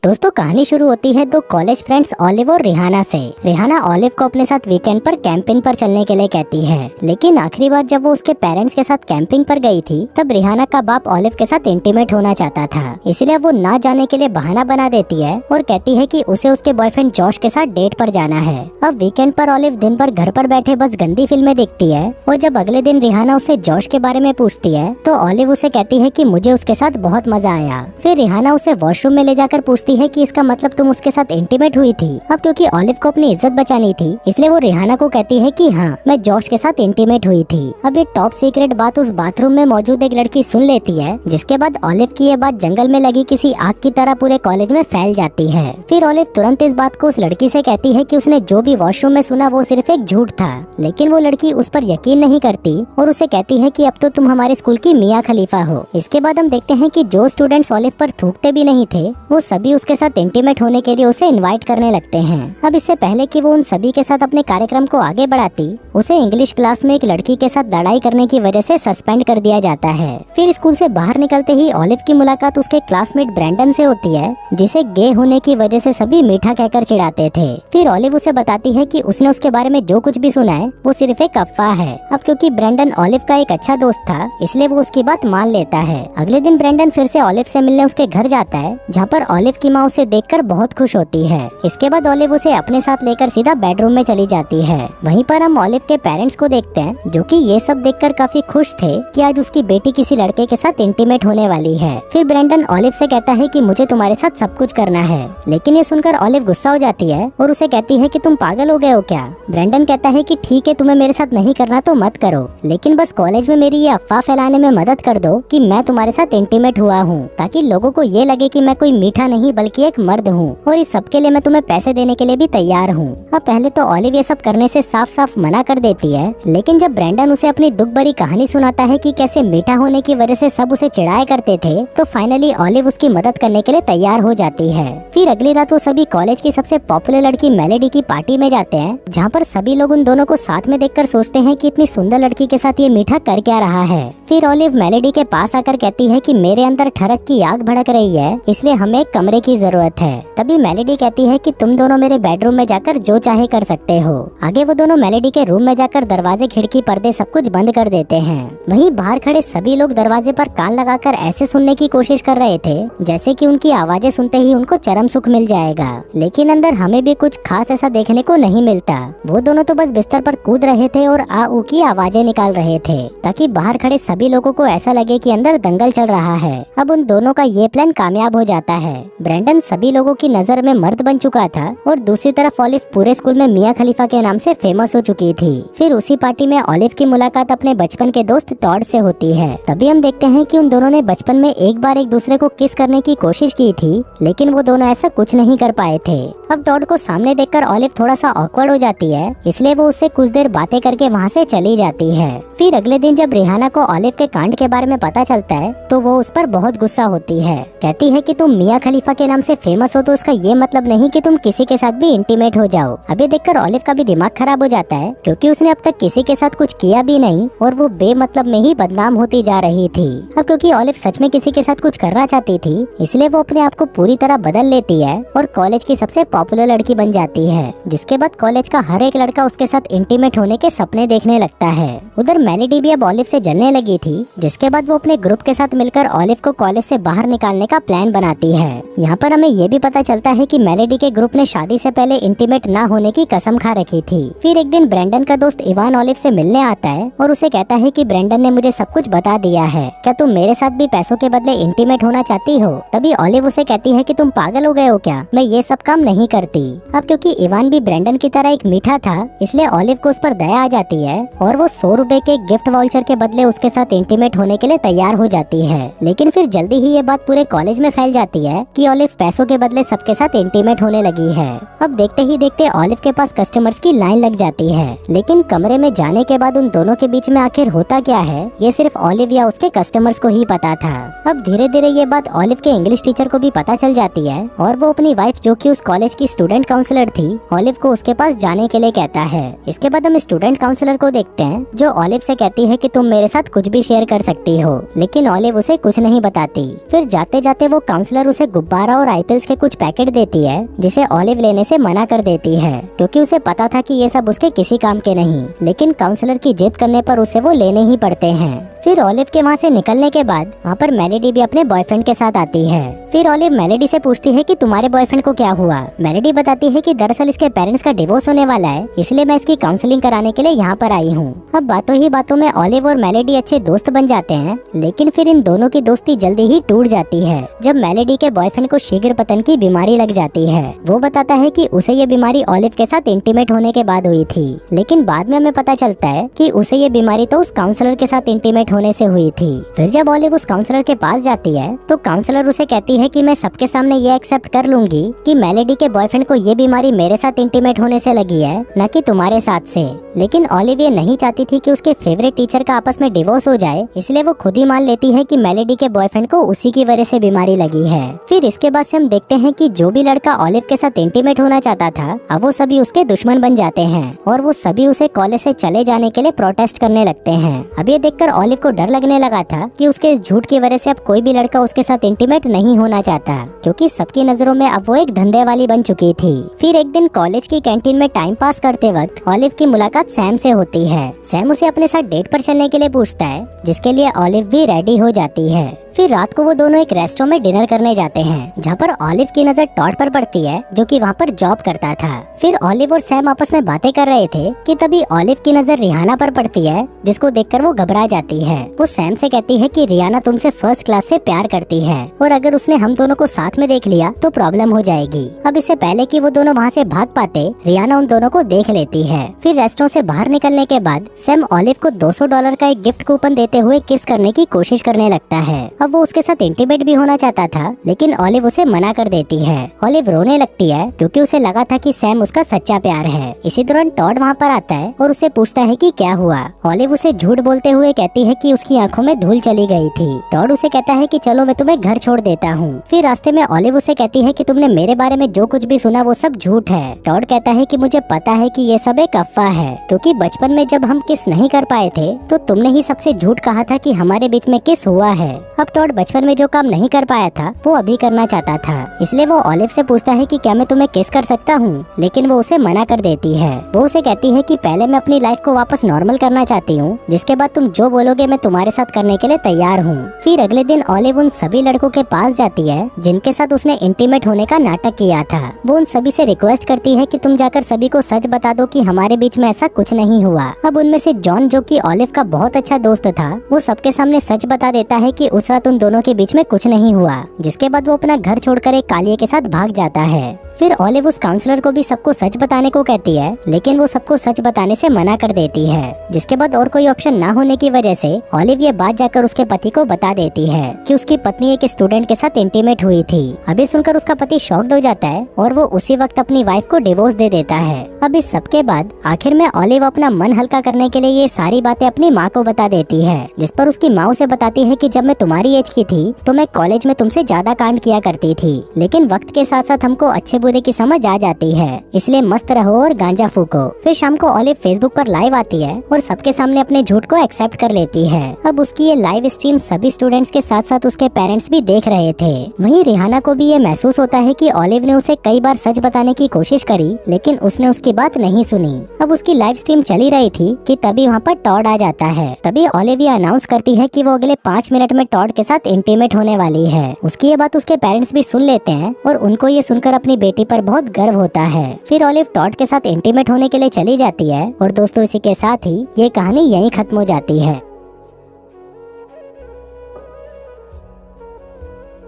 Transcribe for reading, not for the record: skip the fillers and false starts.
दोस्तों कहानी शुरू होती है दो कॉलेज फ्रेंड्स ऑलिव और रिहाना से। रिहाना ऑलिव को अपने साथ वीकेंड पर कैंपिंग पर चलने के लिए कहती है, लेकिन आखिरी बार जब वो उसके पेरेंट्स के साथ कैंपिंग पर गई थी तब रिहाना का बाप ऑलिव के साथ इंटीमेट होना चाहता था, इसलिए वो ना जाने के लिए बहाना बना देती है और कहती है कि उसे उसके बॉयफ्रेंड जॉश के साथ डेट पर जाना है। अब वीकेंड पर ऑलिव दिन भर घर पर बैठे बस गंदी फिल्में देखती है और जब अगले दिन रिहाना उससे जॉश के बारे में पूछती है तो ऑलिव उसे कहती है कि मुझे उसके साथ बहुत मजा आया। फिर रिहाना उसे वॉशरूम में ले जाकर पूछती है कि इसका मतलब तुम उसके साथ इंटीमेट हुई थी। अब क्योंकि ऑलिव को अपनी इज्जत बचानी थी इसलिए वो रिहाना को कहती है कि हाँ मैं जॉश के साथ इंटीमेट हुई थी। अब ये टॉप सीक्रेट बात उस बाथरूम में मौजूद एक लड़की सुन लेती है, जिसके बाद ऑलिव की ये बात जंगल में लगी किसी आग की तरह पूरे कॉलेज में फैल जाती है। फिर ऑलिव तुरंत इस बात को उस लड़की से कहती है कि उसने जो भी वॉशरूम में सुना वो सिर्फ एक झूठ था, लेकिन वो लड़की उस पर यकीन नहीं करती और उसे कहती है कि अब तो तुम हमारे स्कूल की मियाँ खलीफा हो। इसके बाद हम देखते हैं कि जो स्टूडेंट्स ऑलिव पर थूकते भी नहीं थे वो सभी उसके साथ इंटीमेट होने के लिए उसे इनवाइट करने लगते हैं। अब इससे पहले कि वो उन सभी के साथ अपने कार्यक्रम को आगे बढ़ाती, उसे इंग्लिश क्लास में एक लड़की के साथ लड़ाई करने की वजह से सस्पेंड कर दिया जाता है। फिर स्कूल से बाहर निकलते ही ऑलिव की मुलाकात उसके क्लासमेट ब्रैंडन से होती है, जिसे गे होने की वजह से सभी मीठा कहकर चिढ़ाते थे। फिर ऑलिव उसे बताती है कि उसने उसके बारे में जो कुछ भी सुना है वो सिर्फ एक अफवाह है। अब क्योंकि ब्रैंडन ऑलिव का एक अच्छा दोस्त था इसलिए वो उसकी बात मान लेता है। अगले दिन ब्रैंडन फिर से ऑलिव से मिलने उसके घर जाता है, जहाँ पर ऑलिव की माँ उसे देखकर बहुत खुश होती है। इसके बाद ऑलिव उसे अपने साथ लेकर सीधा बेडरूम में चली जाती है। वहीं पर हम ऑलिव के पेरेंट्स को देखते हैं, जो कि ये सब देखकर काफी खुश थे कि आज उसकी बेटी किसी लड़के के साथ इंटीमेट होने वाली है। फिर ब्रैंडन ऑलिव से कहता है कि मुझे तुम्हारे साथ सब कुछ करना है, लेकिन ये सुनकर ऑलिव गुस्सा हो जाती है और उसे कहती है कि तुम पागल हो गए हो क्या। ब्रैंडन कहता है कि ठीक है तुम्हें मेरे साथ नहीं करना तो मत करो, लेकिन बस कॉलेज में मेरी ये अफवाह फैलाने में मदद कर दो कि मैं तुम्हारे साथ इंटीमेट हुआ हूँ, ताकि लोगों को ये लगे कि मैं कोई मीठा नहीं बल्कि एक मर्द हूँ और इस सब के लिए मैं तुम्हें पैसे देने के लिए भी तैयार हूँ। अब पहले तो ऑलिव ये सब करने से साफ साफ मना कर देती है, लेकिन जब ब्रैंडन उसे अपनी दुख भरी कहानी सुनाता है कि कैसे मीठा होने की वजह से सब उसे चिढ़ाया करते थे, तो फाइनली ऑलिव उसकी मदद करने के लिए तैयार हो जाती है। फिर अगली रात वो सभी कॉलेज की सबसे पॉपुलर लड़की मेलेडी की पार्टी में जाते हैं, जहाँ पर सभी लोग उन दोनों को साथ में देखकर सोचते हैं कि इतनी सुंदर लड़की के साथ ये मीठा कर क्या रहा है। फिर ऑलिव मेलेडी के पास आकर कहती है कि मेरे अंदर ठरक की आग भड़क रही है, इसलिए हमें एक कमरे की जरूरत है। तभी मेलेडी कहती है कि तुम दोनों मेरे बेडरूम में जाकर जो चाहे कर सकते हो। आगे वो दोनों मेलेडी के रूम में जाकर दरवाजे खिड़की पर्दे सब कुछ बंद कर देते हैं। वहीं बाहर खड़े सभी लोग दरवाजे पर कान लगाकर ऐसे सुनने की कोशिश कर रहे थे जैसे कि उनकी आवाजें सुनते ही उनको चरम सुख मिल जाएगा, लेकिन अंदर हमें भी कुछ खास ऐसा देखने को नहीं मिलता। वो दोनों तो बस बिस्तर पर कूद रहे थे और आ ऊ की आवाजें निकाल रहे थे, ताकि बाहर खड़े सभी लोगों को ऐसा लगे कि अंदर दंगल चल रहा है। अब उन दोनों का ये प्लान कामयाब हो जाता है। ब्रैंडन सभी लोगों की नजर में मर्द बन चुका था और दूसरी तरफ ऑलिव पूरे स्कूल में मियाँ खलीफा के नाम से फेमस हो चुकी थी। फिर उसी पार्टी में ऑलिव की मुलाकात अपने बचपन के दोस्त टॉड से होती है। तभी हम देखते हैं कि उन दोनों ने बचपन में एक बार एक दूसरे को किस करने की कोशिश की थी, लेकिन वो दोनों ऐसा कुछ नहीं कर पाए थे। अब टॉड को सामने देखकर ऑलिव थोड़ा सा ऑकवर्ड हो जाती है, इसलिए वो उससे कुछ देर बातें करके वहाँ से चली जाती है। फिर अगले दिन जब रिहाना को ऑलिव के कांड के बारे में पता चलता है तो वो उस पर बहुत गुस्सा होती है। कहती है कि तुम मियाँ खलीफा के नाम से फेमस हो तो उसका ये मतलब नहीं कि तुम किसी के साथ भी इंटीमेट हो जाओ। अभी देखकर ऑलिव का भी दिमाग खराब हो जाता है, क्योंकि उसने अब तक किसी के साथ कुछ किया भी नहीं और वो बेमतलब में ही बदनाम होती जा रही थी। अब क्योंकि ऑलिव सच में किसी के साथ कुछ करना चाहती थी इसलिए वो अपने आप को पूरी तरह बदल लेती है और कॉलेज की सबसे पॉपुलर लड़की बन जाती है, जिसके बाद कॉलेज का हर एक लड़का उसके साथ इंटीमेट होने के सपने देखने लगता है। उधर मेलेडी भी अब ऑलिव से जलने लगी थी, जिसके बाद वो अपने ग्रुप के साथ मिलकर ऑलिव को कॉलेज से बाहर निकालने का प्लान बनाती है। यहाँ पर हमें ये भी पता चलता है कि मेलेडी के ग्रुप ने शादी से पहले इंटीमेट ना होने की कसम खा रखी थी। फिर एक दिन ब्रैंडन का दोस्त इवान ऑलिव से मिलने आता है और उसे कहता है कि ब्रैंडन ने मुझे सब कुछ बता दिया है, क्या तुम मेरे साथ भी पैसों के बदले इंटीमेट होना चाहती हो। तभी ऑलिव उसे कहती है कि तुम पागल हो गए हो क्या, मैं ये सब काम नहीं करती। अब क्योंकि इवान भी ब्रैंडन की तरह एक मीठा था इसलिए ऑलिव को उस पर दया आ जाती है और वो 100 रुपए के गिफ्ट वाउचर के बदले उसके साथ इंटीमेट होने के लिए तैयार हो जाती है। लेकिन फिर जल्दी ही ये बात पूरे कॉलेज में फैल जाती है कि ऑलिव पैसों के बदले सबके साथ इंटीमेट होने लगी है। अब देखते ही देखते ऑलिव के पास कस्टमर्स की लाइन लग जाती है, लेकिन कमरे में जाने के बाद उन दोनों के बीच में आखिर होता क्या है ये सिर्फ ऑलिव या उसके कस्टमर्स को ही पता था। अब धीरे धीरे ये बात ऑलिव के इंग्लिश टीचर को भी पता चल जाती है और वो अपनी वाइफ जो कि उस कॉलेज की स्टूडेंट काउंसलर थी ऑलिव को उसके पास जाने के लिए कहता है। इसके बाद हम स्टूडेंट काउंसलर को देखते हैं जो ऑलिव से कहती है कि तुम मेरे साथ कुछ भी शेयर कर सकती हो, लेकिन ऑलिव उसे कुछ नहीं बताती। फिर जाते जाते वो काउंसलर उसे गुब्बारा डोरा और आईपिल्स के कुछ पैकेट देती है, जिसे ऑलिव लेने से मना कर देती है क्योंकि उसे पता था कि ये सब उसके किसी काम के नहीं, लेकिन काउंसलर की जिद करने पर उसे वो लेने ही पड़ते हैं। फिर ऑलिव के वहाँ से निकलने के बाद वहाँ पर मेलेडी भी अपने बॉयफ्रेंड के साथ आती है। फिर ऑलिव मेलेडी से पूछती है कि तुम्हारे बॉयफ्रेंड को क्या हुआ। मेलेडी बताती है कि दरअसल इसके पेरेंट्स का डिवोर्स होने वाला है, इसलिए मैं इसकी काउंसलिंग कराने के लिए यहाँ पर आई हूँ। अब बातों ही बातों में ऑलिव और मेलेडी अच्छे दोस्त बन जाते हैं, लेकिन फिर इन दोनों की दोस्ती जल्दी ही टूट जाती है जब मेलेडी के बॉयफ्रेंड को शीघ्र पतन की बीमारी लग जाती है। वो बताता है कि उसे ये बीमारी ऑलिव के साथ इंटीमेट होने के बाद हुई थी, लेकिन बाद में हमें पता चलता है कि उसे ये बीमारी तो उस काउंसलर के साथ इंटीमेट होने से हुई थी। फिर जब ऑलिव उस काउंसलर के पास जाती है तो काउंसलर उसे कहती है कि मैं सबके सामने ये एक्सेप्ट कर लूंगी कि मेलेडी के बॉयफ्रेंड को ये बीमारी मेरे साथ इंटीमेट होने से लगी है, न कि तुम्हारे साथ से। लेकिन ऑलिव ये नहीं चाहती थी कि उसके फेवरेट टीचर का आपस में डिवोर्स हो जाए, इसलिए वो खुद ही मान लेती है कि मेलेडी के बॉयफ्रेंड को उसी की वजह से बीमारी लगी है। फिर इसके बाद से हम देखते हैं कि जो भी लड़का ऑलिव के साथ इंटीमेट होना चाहता था, अब वो सभी उसके दुश्मन बन जाते हैं और वो सभी उसे कॉलेज से चले जाने के लिए प्रोटेस्ट करने लगते हैं। अब ये देखकर ऑलिव को डर लगने लगा था कि उसके इस झूठ की वजह से अब कोई भी लड़का उसके साथ इंटीमेट नहीं होना चाहता, क्योंकि सबकी नजरों में अब वो एक धंधे वाली बन चुकी थी। फिर एक दिन कॉलेज की कैंटीन में टाइम पास करते वक्त ऑलिव की मुलाकात सैम से होती है। सैम उसे अपने साथ डेट पर चलने के लिए पूछता है, जिसके लिए ऑलिव भी रेडी हो जाती है। फिर रात को वो दोनों एक रेस्टोरेंट में डिनर करने जाते हैं, जहाँ पर ऑलिव की नजर टॉड पर पड़ती है, जो कि वहाँ पर जॉब करता था। फिर ऑलिव और सैम आपस में बातें कर रहे थे कि तभी ऑलिव की नजर रिहाना पर पड़ती है, जिसको देखकर वो घबरा जाती है। वो सैम से कहती है कि रिहाना तुमसे फर्स्ट क्लास से प्यार करती है और अगर उसने हम दोनों को साथ में देख लिया तो प्रॉब्लम हो जाएगी। अब इससे पहले कि वो दोनों वहाँ से भाग पाते, रिहाना उन दोनों को देख लेती है। फिर रेस्टोरेंट से बाहर निकलने के बाद सैम ऑलिव को $200 का एक गिफ्ट कूपन देते हुए किस करने की कोशिश करने लगता है। अब वो उसके साथ इंटीमेट भी होना चाहता था, लेकिन ऑलिव उसे मना कर देती है। ऑलिव रोने लगती है क्योंकि उसे लगा था कि सैम उसका सच्चा प्यार है। इसी दौरान टॉड वहाँ पर आता है और उसे पूछता है कि क्या हुआ। ऑलिव उसे झूठ बोलते हुए कहती है कि उसकी आंखों में धूल चली गई थी। टॉड उसे कहता है कि चलो मैं तुम्हें घर छोड़ देता हूँ। फिर रास्ते में ऑलिव उसे कहती है कि तुमने मेरे बारे में जो कुछ भी सुना वो सब झूठ है। टॉड कहता है कि मुझे पता है कि ये सब एक अफवाह है, क्योंकि बचपन में जब हम किस नहीं कर पाए थे तो तुमने ही सबसे झूठ कहा था कि हमारे बीच में किस हुआ है। अब टॉड बचपन में जो काम नहीं कर पाया था वो अभी करना चाहता था, इसलिए वो ऑलिव से पूछता है कि क्या मैं तुम्हें किस कर सकता हूँ, लेकिन वो उसे मना कर देती है। वो उसे कहती है कि पहले मैं अपनी लाइफ को वापस नॉर्मल करना चाहती हूँ, जिसके बाद तुम जो बोलोगे मैं तुम्हारे साथ करने के लिए तैयार हूँ। फिर अगले दिन ऑलिव उन सभी लड़कों के पास जाती है जिनके साथ उसने इंटीमेट होने का नाटक किया था। वो उन सभी से रिक्वेस्ट करती है कि तुम जाकर सभी को सच बता दो कि हमारे बीच में ऐसा कुछ नहीं हुआ। अब उनमें से जॉन, जो कि ऑलिव का बहुत अच्छा दोस्त था, वो सबके सामने सच बता देता है कि उस रात उन दोनों के बीच में कुछ नहीं हुआ, जिसके बाद वो अपना घर छोड़कर एक कालिये के साथ भाग जाता है। फिर ऑलिव उस काउंसलर को भी सबको सच बताने को कहती है, लेकिन वो सबको सच बताने से मना कर देती है, जिसके बाद और कोई ऑप्शन ना होने की वजह से ऑलिव ये बात जाकर उसके पति को बता देती है कि उसकी पत्नी एक स्टूडेंट के साथ इंटीमेट हुई थी। अभी सुनकर उसका पति शॉक्ड हो जाता है और वो उसी वक्त अपनी वाइफ को डिवोर्स दे देता है। अब इस सब के बाद आखिर में ऑलिव अपना मन हल्का करने के लिए ये सारी बातें अपनी माँ को बता देती है, जिस पर उसकी माँ उसे बताती है कि जब मैं तुम्हारी एज की थी तो मैं कॉलेज में तुमसे ज्यादा कांड किया करती थी, लेकिन वक्त के साथ साथ हमको अच्छे बुरे की समझ आ जाती है, इसलिए मस्त रहो और गांजा फूको। फिर शाम को ऑलिव फेसबुक पर लाइव आती है और सबके सामने अपने झूठ को एक्सेप्ट कर लेती है। अब उसकी ये लाइव स्ट्रीम सभी स्टूडेंट्स के साथ साथ उसके पेरेंट्स भी देख रहे थे। वहीं रिहाना को भी ये महसूस होता है कि ऑलिव ने उसे कई बार सच बताने की कोशिश करी, लेकिन उसने उसकी बात नहीं सुनी। अब उसकी लाइव स्ट्रीम चली रही थी कि तभी वहाँ पर टॉड आ जाता है। तभी ऑलिव ये अनाउंस करती है कि वो अगले 5 मिनट में टॉड के साथ इंटीमेट होने वाली है। उसकी ये बात उसके पेरेंट्स भी सुन लेते हैं और उनको ये सुनकर अपनी बेटी पर बहुत गर्व होता है। फिर ऑलिव टॉड के साथ इंटीमेट होने के लिए चली जाती है और दोस्तों इसी के साथ ही ये कहानी यहीं खत्म हो जाती है।